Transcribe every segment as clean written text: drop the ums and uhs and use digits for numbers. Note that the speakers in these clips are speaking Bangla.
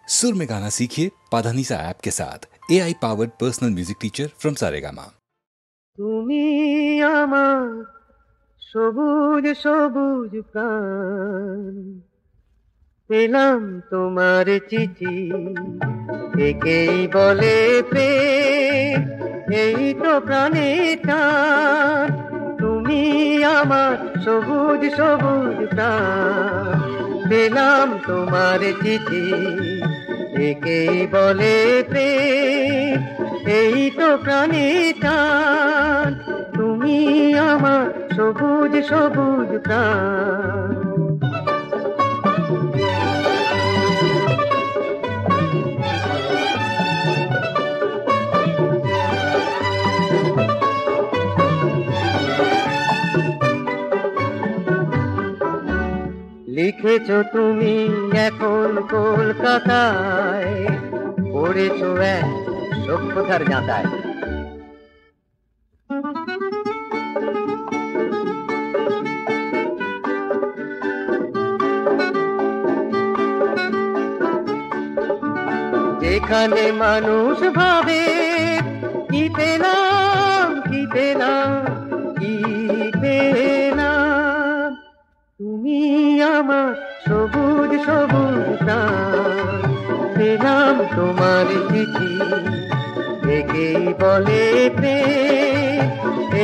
सुर में गाना सीखिए पाधानीसा ऐप के साथ। AI powered personal music teacher from Saregama. তুমি আমার সবুজ সবুজ প্রাণ, পেলাম তোমার চিঠি, একেই বলে প্রেম, এই তো প্রাণের টান। তুমি আমার সবুজ সবুজ প্রাণ, পেলাম তোমার চিঠি, একেই বলে প্রেম, এই তো প্রাণের টান। তুমি আমার সবুজ সবুজ প্রাণ। লিখেছো তুমি এখন কলকাতায়, পড়েছো এক সভ্যতার যাঁতায়। যেখানে মানুষ ভাবে কি পেলাম কি পেলাম কি পেলাম, তুমি আমার সবুজ সবুজ প্রাণ, পেলাম তোমার চিঠি, একেই বলে প্রেম,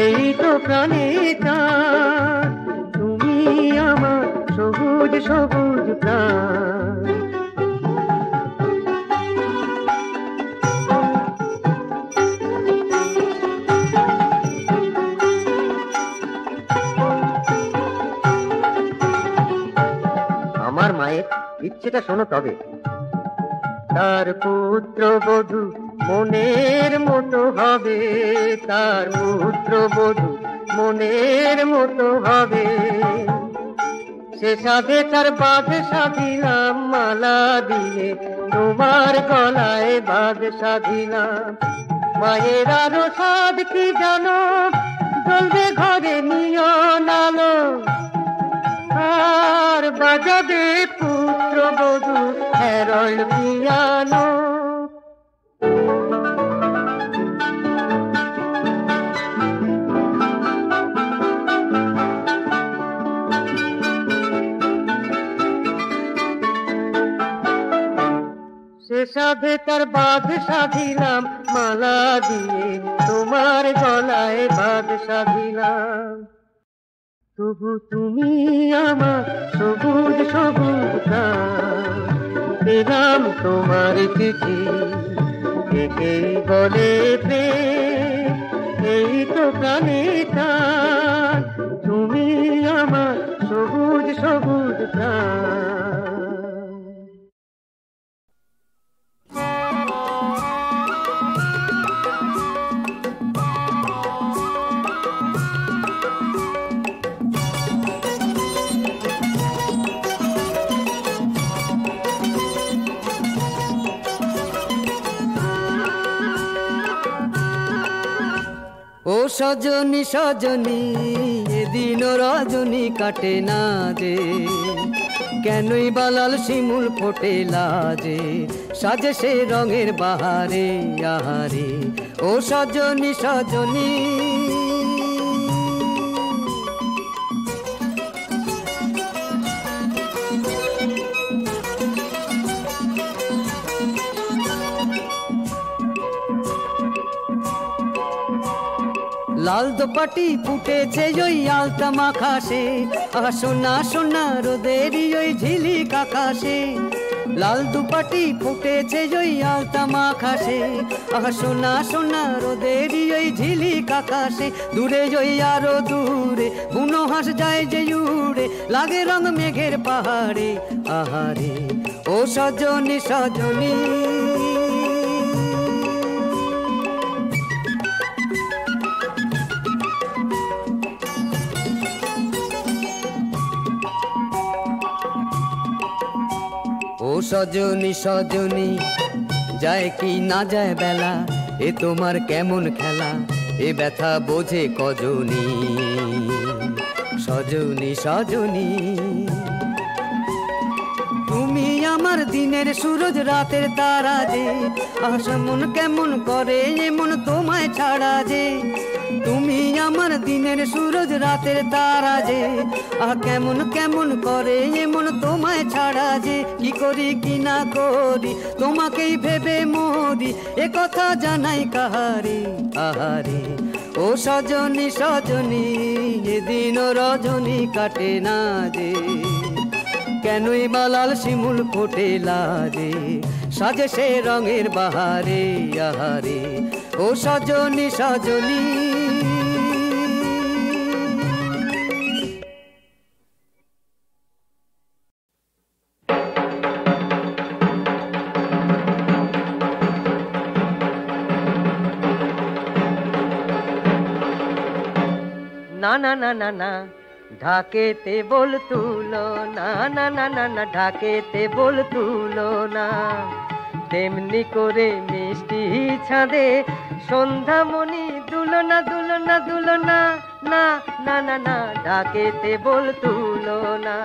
এই তো প্রাণের টান। তুমি আমার সবুজ সবুজ প্রাণ। আমার মায়ের ইচ্ছেটা শোনো তবে, তার পুত্র বধূ মনের মতো হবে, তার পুত্র বধূ মনের মতো হবে। সে সাধে তার বাদশা দিলাম, মালা দিয়ে তোমার গলায় বাদশা দিলাম। মায়ের আরো সাধ কি জানো, জ্বলবে ঘরে নিয়ন আলো, আর বাজাবে পুত্র বধূ হ্যারল্ড পিয়ানো। সে সাধে তার বাদশা দিলাম, মালা দিয়ে তোমার গলায় বাদশা দিলাম। তবু তুমি আমার সবুজ সবুজ প্রাণ, পেলাম তোমার চিঠি, একেই বলে প্রেম, এই তো প্রাণের টান। তুমি আমার সবুজ সবুজ প্রাণ। ও সজনী সজনী, এদিন রজনী কাটে না যে, কেনই বালাল শিমুল ফোটে লাজে, সাজে সে রঙের বাহারে আহারে। ও সজনী সজনী, লাল দোপাটি ফুটেছে ওই আলতা মাখাসে, আহা সোনা সোনা রোদেরই ওই ঝিলিক আকাশে। লাল দুপাটি ফুটেছে ওই আলতা মাখাসে, আহা সোনা সোনা রোদেরই ওই ঝিলিক আকাশে। দূরে ওই আরো দূরে বুনো হাঁস যায় যে উড়ে, লাগে রং মেঘের পাহাড়ে আহারে। ও সজনী সজনী, ও সজনী সজনী, যায় কি না যায় বেলা, এ তোমার কেমন খেলা, এ ব্যথা বোঝে কজনী। সজনী সজনী, তুমি আমার দিনের সূরজ রাতের তারা যে, আশা মন কেমন করে এমন তোমায় ছাড়া যে। তুমি আমার দিনের সূরজ রাতের তারা যে, কেমন কেমন করে এমন তোমায় ছাড়া যে। কি করি কি না করি তোমাকেই ভেবে মরি, এ কথা জানাই কাহারে আহারে। ও সজনী সজনী এদিন রজনী কাটে না যে, কেনই বা লাল শিমুল ফোটে লাজে, সাজে সে রঙের বাহারে আহারে। ও সজনী সজনী না না না না না ঢাকেতে বল তুলো না, না না না না ঢাকেতে বল তুলো না। তেমনি করে মিষ্টি ছাদে সন্ধ্যামণি দুলনা দুলনা দুলনা, না না না না ঢাকেতে বল তুলো না।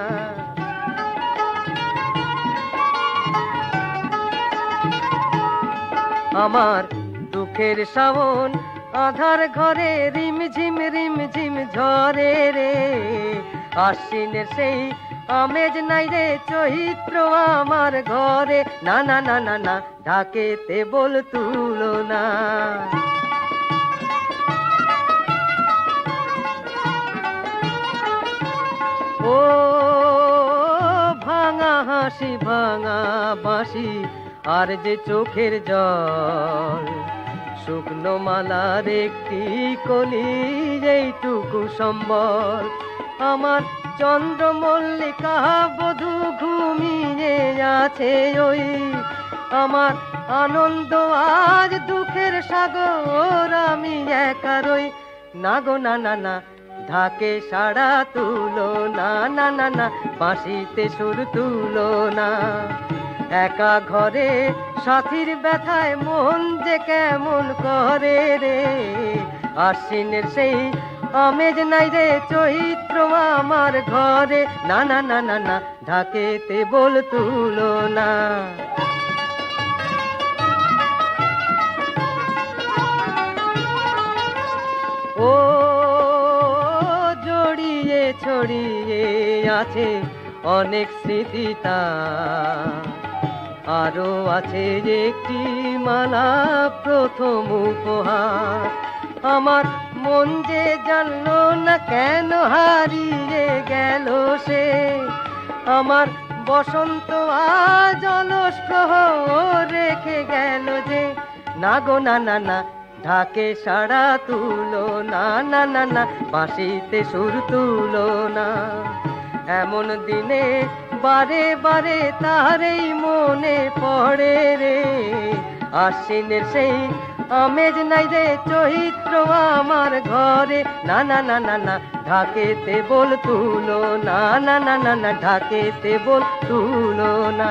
আমার দুঃখের শ্রাবণ আধার ঘরে রিমঝিম রিমঝিম ঝরে রে, আশ্বিনের সেই আমেজ নাই রে চৈত্র আমার ঘরে। না না না না না ঢাকেতে বল তুলো না। ও ভাঙা হাসি ভাঙা বাঁশি আর যে চোখের জল, শুকনো মালার একটি কলি এইটুকু সম্বল। আমার চন্দ্রমল্লিকা বধূ ঘুমিয়ে আছে ওই, আমার আনন্দ আজ দুঃখের সাগর আমি একা রই। না গো না না না ঢাকে সাড়া তুলো না, না না না বাঁশিতে সুর তুলো না। একা ঘরে সাথীর ব্যথায় মন যে কেমন করে রে, আশ্বিনের সেই আমেজ নাই রে চৈত্র আমার ঘরে। না না না না না ঢাকেতে বল তুলো না। ও জড়িয়ে ছড়িয়ে আছে অনেক স্মৃতিতা, আরো আছে একটি মালা প্রথম উপহার। আমার মন যে জানলো না কেন হারিয়ে গেল সে, আমার বসন্ত আজ অলস প্রহর রেখে গেল যে। না গো না না না ঢাকে সাড়া তুলো না, না না না বাঁশিতে সুর তুলো না। এমন দিনে বারে বারে তারেই মনে পড়ে রে, আশ্বিনের সেই আমেজ নাই রে চৈত্র আমার ঘরে। না না না না না ঢাকেতে বল তুলো না, না না না না ঢাকেতে বল তুলো না।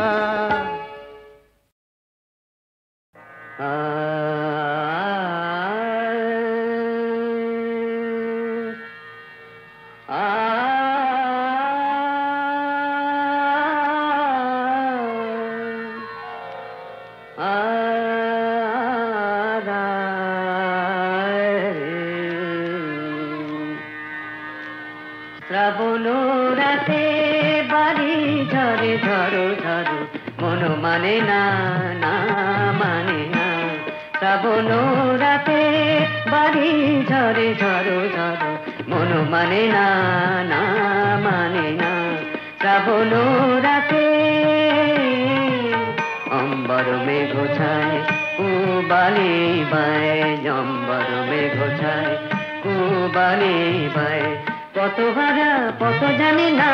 শ্রাবণ রাতে বাড়ি ঝরে ঝরো ঝরো মন মানে না, না মানে না। শ্রাবণ রাতে বাড়ি ঝরে ঝরো ঝরো মন মানে না, না মানে না। শ্রাবণ রাতে অম্বর মেঘ ছায় কুবালি বায়, অম্বর মেঘ ছায় কুবালি বায়। কত হারা কত জানি না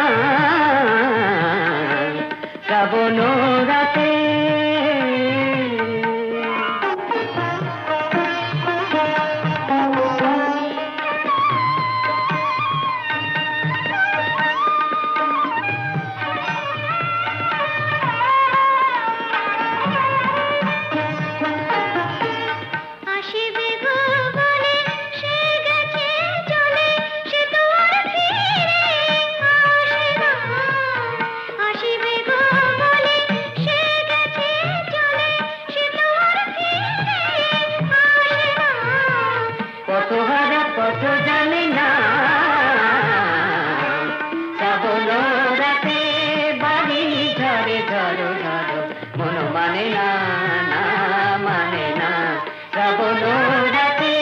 শ্রাবণ রাতে। আসিবে গো মানে না না মানে না শ্রাবণ রাতে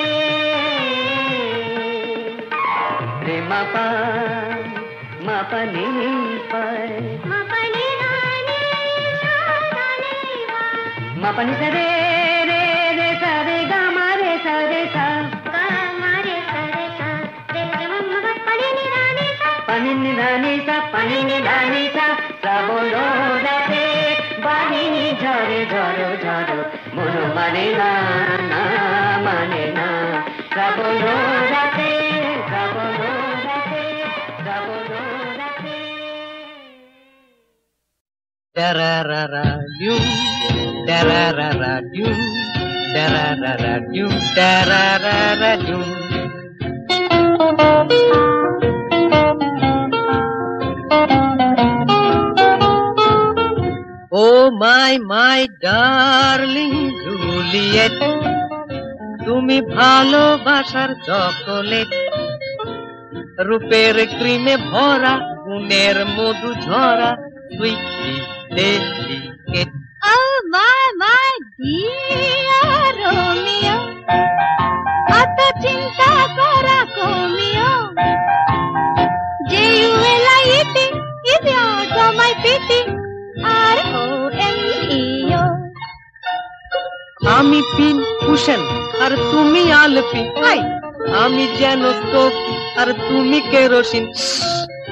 রে মাপা মাপা নি পায় মাপা নি রে রে রে সা রে গা মা রে সা রে সা পানি নি রানি সা পানি নি রানি সা শ্রাবণ রাতে বাহিনী ঝরে ঝরো ঝরো মন মানে না না মানে না শ্রাবণ রাতে শ্রাবণ রাতে শ্রাবণ রাতে Dararara dum, dararara dum, dararara dum, dararara dum. Oh my darling Juliet, তুমি ভালোবাসার চকোলেট, রূপের ক্রিমে ভরা, গুণের মধু ঝরা, sweety delicate. Oh my dear Romeo, অত চিন্তা করা কমিও, JULIET is yours for my pity, ROMEO. আমি পিন কুশন আর তুমি আলপি, আমি যেন স্টোভ আর তুমি কেরোসিন,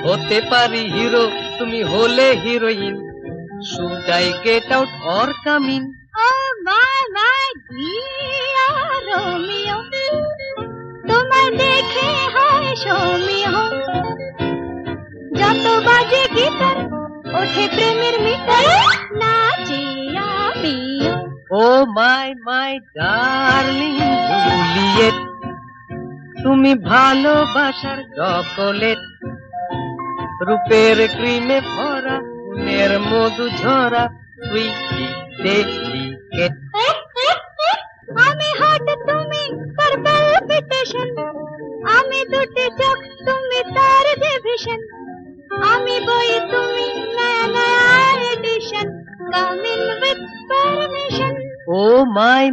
হতে পারি হিরো তুমি হলে heroine, should I get out or come in? Oh my dear Romeo, তোমায় দেখে হয় সৌমিও, যত বাজে গিটার ওঠে প্রেমের মিটার, নাচি আমিও। Oh my ডার্লিং জুলিয়েট, তুমি ভালোবাসার চকোলেট, রূপের ক্রিমে ভরা, গুণের মধু ঝরা, সুইটি ডেলিকেট। আমি হট তুমি পার্পল পিটিশন, আমি দুটি চোখ তুমি তার ডিভিশন, আমি বই তুমি নয়া নয়া edition, coming with permission. Oh my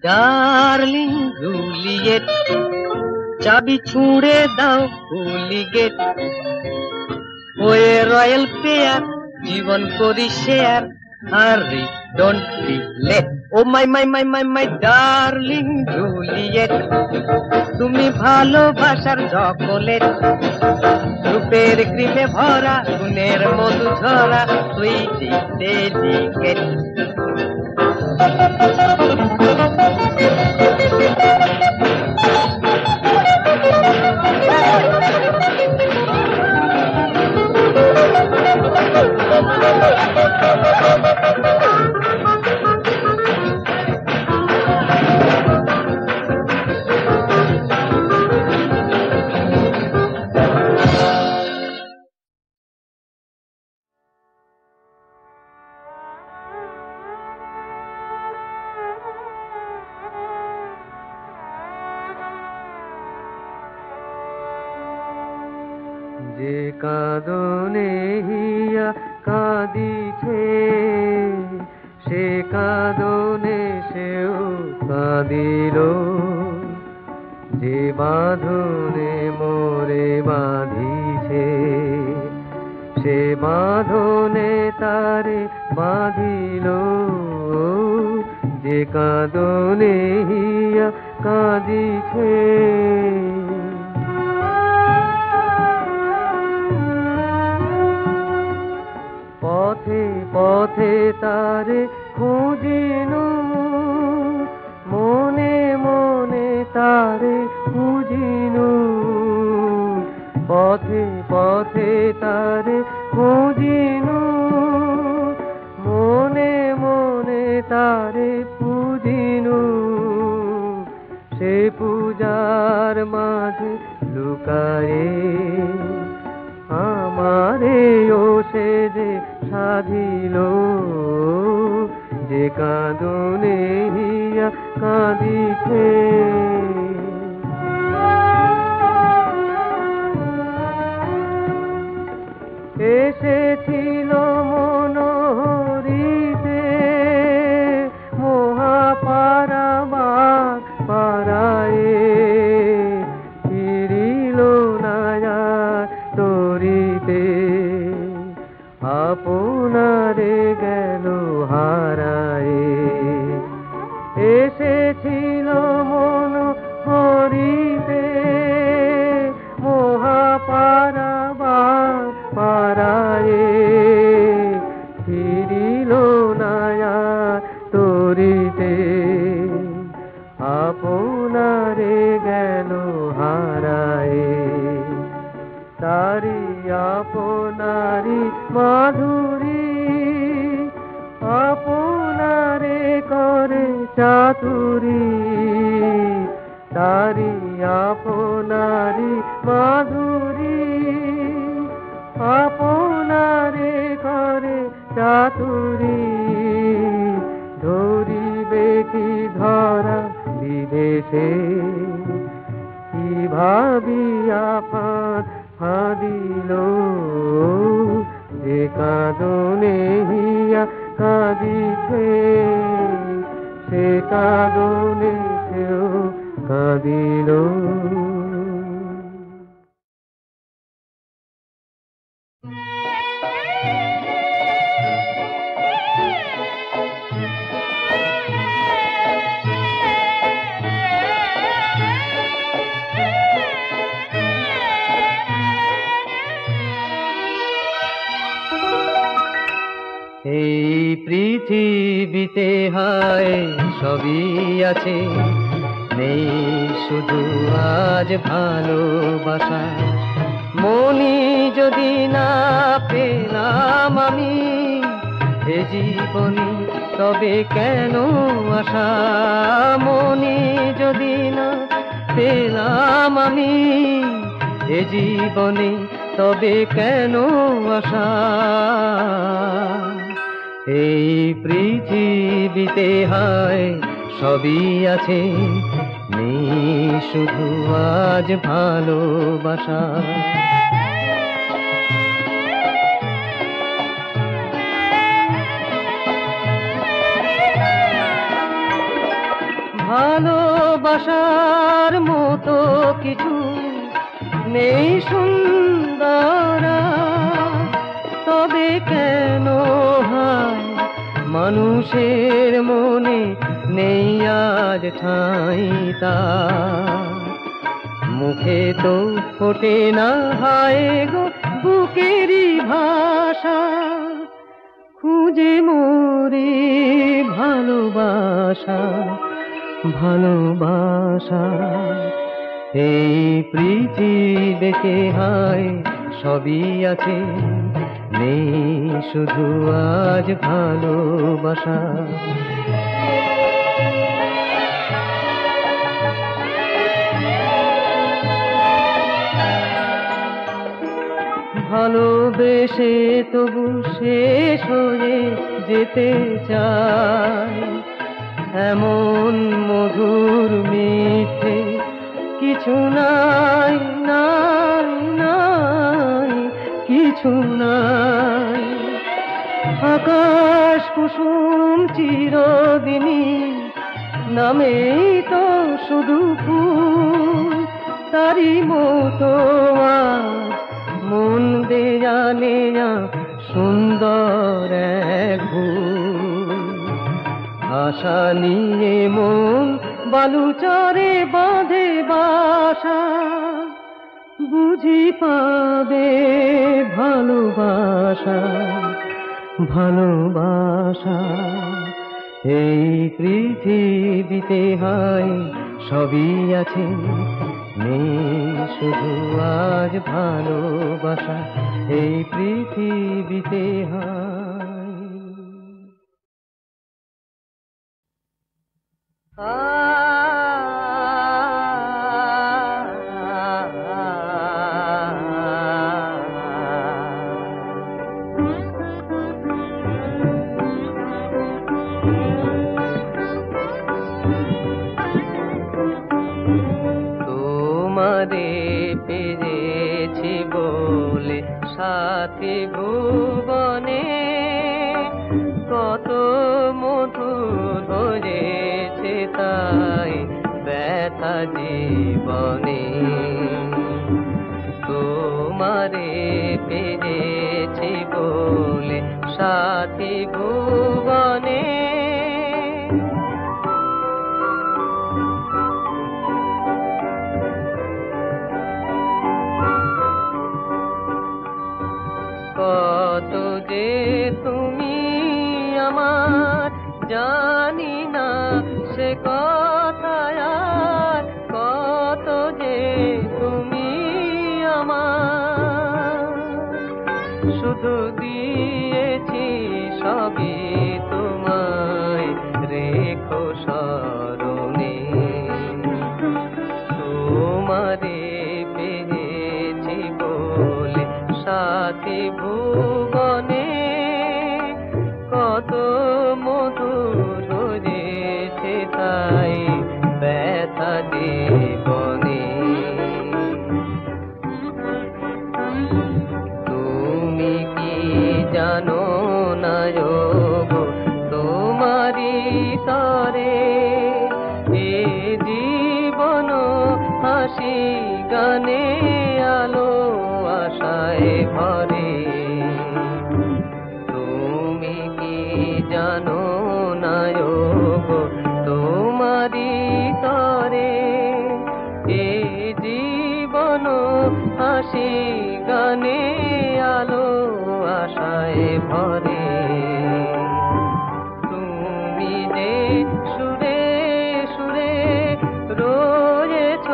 darling Juliet, চাবি ছুঁড়ে দাও কুলি গেট, ওয়ে রয়্যাল পেয়ার জীবন করি share, hurry don't be late. Oh my darling Juliet, তুমি ভালোবাসার চকোলেট, রূপের ক্রিমে ভরা, গুণের মধু ঝরা, সুইটি ডেলিকেট। যে কাঁদনে হিয়া কাঁদিছে, সে কাঁদনে সেও কাঁদিল, যে বাঁধনে মোরে বাঁধিছে, সে বাঁধনে তারে বাঁধিল, যে কাঁদনে হিয়া কাঁদিছে। পথে পথে তারে খুঁজিনু, মনে মনে তারে খুঁজিনু, পথে পথে তারে খুঁজিনু, মনে মনে তারে খুঁজিনু, সে পূজার মাঝে লুকায়ে আমারে ও সে যে সাধিল, যে কাঁদনে হিয়া কাঁদিছে। এসেছিল মনোহরিতে চাতুরী, তারি আপনারি মাধুরী, আপনারে করে চাতুরী, ধরিবে কি ধরা বিদেশে, কি ভাবিয়া ফাঁদিল, যে কাঁদনে হিয়া কাঁদিছে, সে কাঁদনে সেও কাঁদিল। এই পৃথিবীতে হায় সবই আছে, নেই শুধু আজ ভালোবাসা। মনি যদি না পেলাম আমি এ জীবনে, তবে কেন আশা? মনি যদি না পেলাম আমি এ জীবনে, তবে কেন আশা? এই পৃথিবীতে হায় সবই আছে, নেই শুধু আজ ভালোবাসা। ভালোবাসার মতো কিছু নেই সুন্দর, তবে কেন হয় মানুষের মনে নেই আজ ঠাঁই তার? মুখে তো ফোটে না হায় গো বুকেরই ভাষা, খুঁজে মরি ভালোবাসা, ভালোবাসা। এই পৃথিবীতে হায় সবই আছে, নেই শুধু আজ ভালোবাসা। ভালোবেসে তবু শেষ হয়ে যেতে চাই, এমন মধুর মিঠে কিছু নাই, নাই, নাই, কিছু নাই। আকাশ কুসুম চিরদিনই নামেই তো শুধু ফুল, তারি মতো আজ মন দেয়া নেয়া সুন্দর এক ভুল। আশা নিয়ে মন বালুচরে বাঁধে বাসা, বুঝি পাবে ভালোবাসা, ভালোবাসা। এই পৃথিবীতে হায় সবই আছে, নেই শুধু আজ ভালোবাসা। এই পৃথিবীতে হায় তোমারে পেয়েছি বলে সাথী ভুবনে, কত মধুর হয়েছে তাই ব্যথা জীবনে। তোমারে পেয়েছি বলে সাথী ভুবনে, কত যে তুমি আমার জানি না সে কথা, কত যে তুমি আমার, শুধু দিয়েছি সবই তোমায়, রেখো সব তরে এ জীবন হাসি গানে আলো আশায় ভরে তুমি কি জানো না গো তোমারি তরে এ জীবন হাসি গানে আলো আশায় ভরে তুমি যে সুরে সুরে রয়েছ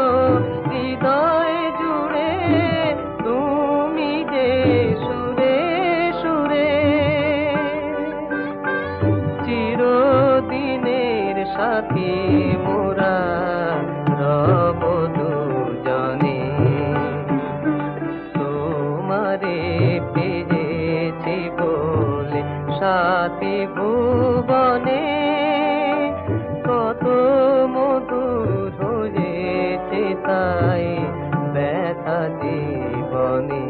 হৃদয় জুড়ে তুমি যে সুরে সুরে চিরদিনের সাথী মোরা রব দুজনে তোমারে পেয়েছি বলে সাথী ভুবনে কত মধুর হয়েছে তাই ব্যথা জীবনে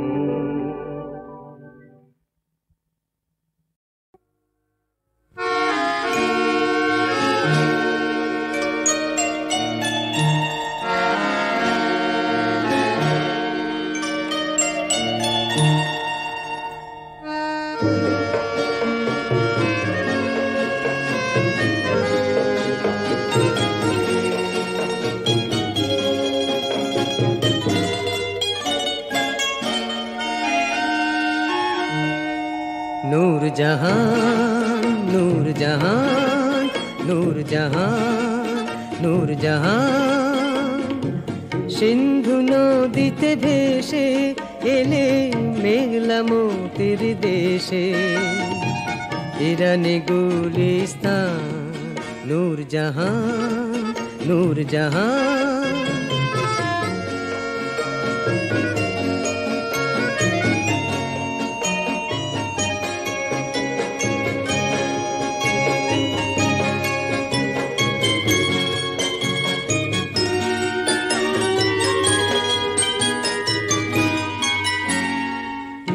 নূর জাহান নূর জাহান নূর জাহান নূর জাহান সিন্ধু নদীতে ভেসে এলে মেঘলা মোতির দেশে ইরানি গুলিস্তান নূর জাহান নূর জাহান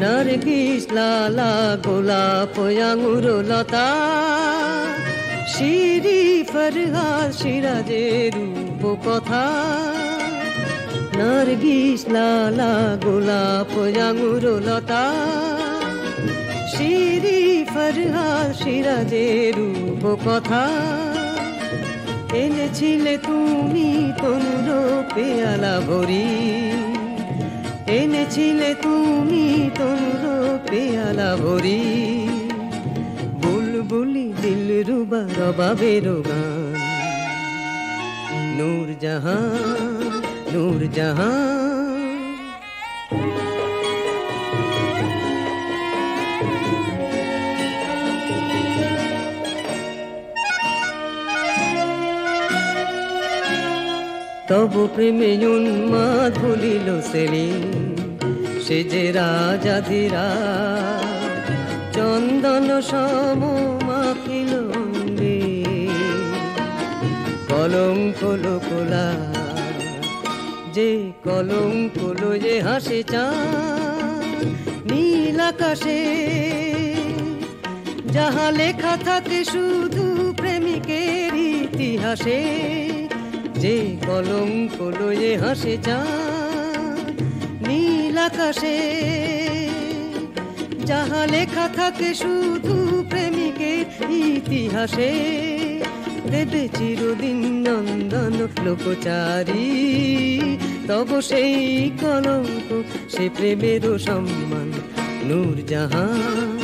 নারগিস লালা গোলাপ আঙুর লতা শিরি ফরহাদ সিরাজের রূপ কথা নারগিস লালা গোলাপ আঙুর লতা শিরি ফরহাদ সিরাজের রূপ কথা এনেছিলে তুমি তনুর পেয়ালা ভরি এনেছিলে তুমি তনুর পেয়ালা ভরি বুলবুলি দিলরুবা রবাবের গান নূর জাহান নূর জাহান তব প্রেমে উন্মাদ ভুলিল সেলিম সে যে রাজা ধীরা চন্দন সম মাখিল অঙ্গে কলঙ্ক লোকলা যে কলঙ্ক লয়ে হাসে চাঁদ নীল আকাশে যাহা লেখা থাকে শুধু প্রেমিকের ইতিহাসে যে কলঙ্ক লয়ে হাসে চাঁদ নীল আকাশে যাহা লেখা থাকে শুধু প্রেমিকের ইতিহাসে দেবে চিরদিন নন্দন লোকচারী তব সেই কলঙ্ক সে প্রেমেরও সম্মান নূর জাহান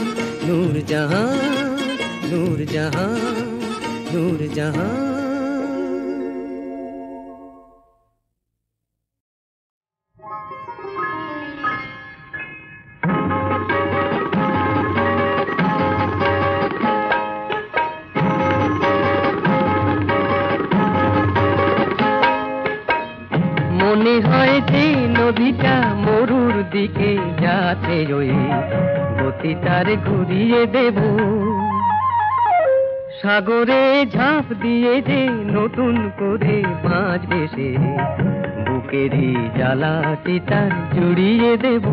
নূর জাহান নূর জাহান নূর জাহান মনে হয় যে নদীটা মরুর দিকে যাচ্ছে ওই গতি তার ঘুরিয়ে দেব সাগরে ঝাঁপ দিয়ে যে নতুন করে মাছ ভেসে বুকেরই জ্বালাটি তার জুড়িয়ে দেব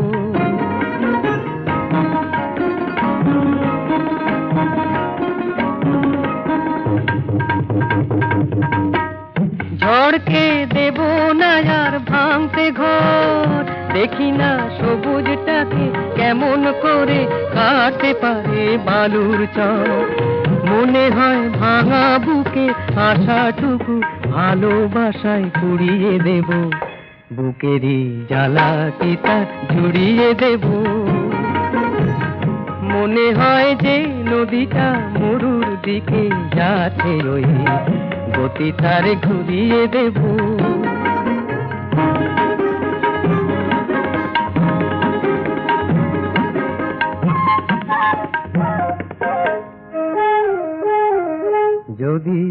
ঝড়কে দেব না আর ভাঙতে ঘর, দেখি না সবুজটাকে কেমন করে কাটতে পারে বালুর চর। মনে হয় ভাঙা বুকে আশাটুকু ভালোবাসায় পুড়িয়ে দেব, বুকেরই জ্বালাটি তার জুড়িয়ে দেব। মনে হয় যে নদীটা মরুর দিকে যাচ্ছে, ওই গতি তার ঘুরিয়ে দেব। যদি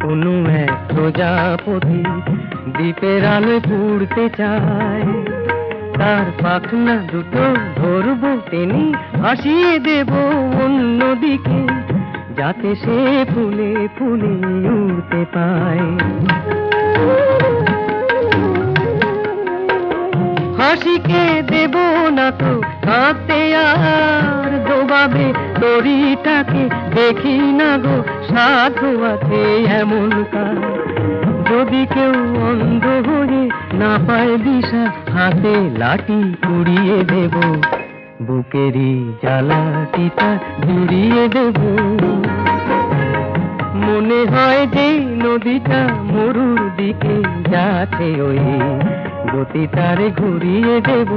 কোনো এক প্রজাপতি দ্বীপের আলোয় পুড়তে চায়, তার পাখনা দুটো ধরবো টেনে ভাসিয়ে দেব অন্যদিকে, যাতে সে ফুলে ফুলে উড়তে পায়। হাসিকে দেব না তো কাঁদতে আর, দোবাবে তরিটাকে দেখি না গো সাধু আছে এমন কার। যদি কেউ অন্ধ হয়ে না পায় দিশা, হাতে লাঠি কুড়িয়ে দেব, বুকেরই জ্বালাটিটা জুড়িয়ে দেব। মনে হয় যে নদীটা মরুর দিকে যাচ্ছে, ওই গতি তার ঘুরিয়ে দেব।